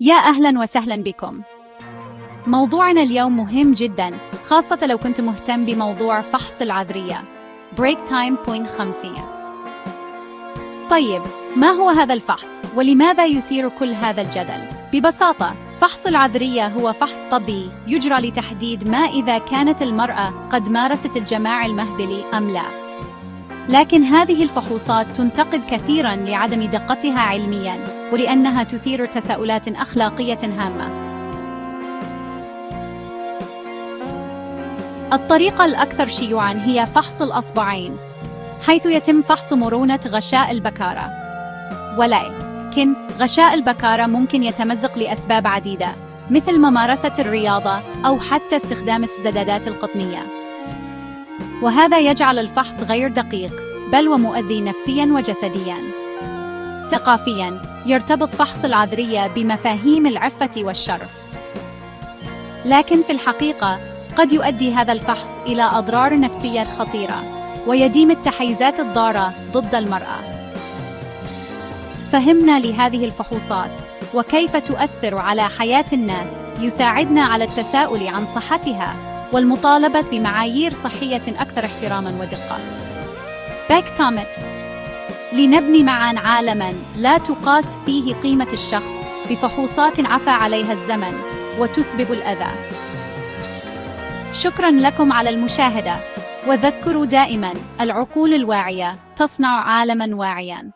يا أهلاً وسهلاً بكم. موضوعنا اليوم مهم جداً، خاصة لو كنت مهتم بموضوع فحص العذرية. بريك تايم بوينت 5. طيب، ما هو هذا الفحص؟ ولماذا يثير كل هذا الجدل؟ ببساطة، فحص العذرية هو فحص طبي يجرى لتحديد ما إذا كانت المرأة قد مارست الجماع المهبلي أم لا. لكن هذه الفحوصات تنتقد كثيراً لعدم دقتها علمياً، ولأنها تثير تساؤلات أخلاقية هامة. الطريقة الأكثر شيوعاً هي فحص الأصبعين، حيث يتم فحص مرونة غشاء البكارة. ولكن غشاء البكارة ممكن يتمزق لأسباب عديدة، مثل ممارسة الرياضة أو حتى استخدام السدادات القطنية، وهذا يجعل الفحص غير دقيق، بل ومؤذي نفسياً وجسدياً. ثقافياً، يرتبط فحص العذرية بمفاهيم العفة والشرف، لكن في الحقيقة قد يؤدي هذا الفحص إلى أضرار نفسية خطيرة، ويديم التحيزات الضارة ضد المرأة. فهمنا لهذه الفحوصات وكيف تؤثر على حياة الناس يساعدنا على التساؤل عن صحتها والمطالبة بمعايير صحية أكثر احتراماً ودقة. باكتومت، لنبني معاً عالماً لا تقاس فيه قيمة الشخص بفحوصات عفى عليها الزمن وتسبب الأذى. شكراً لكم على المشاهدة، وذكروا دائماً: العقول الواعية تصنع عالماً واعياً.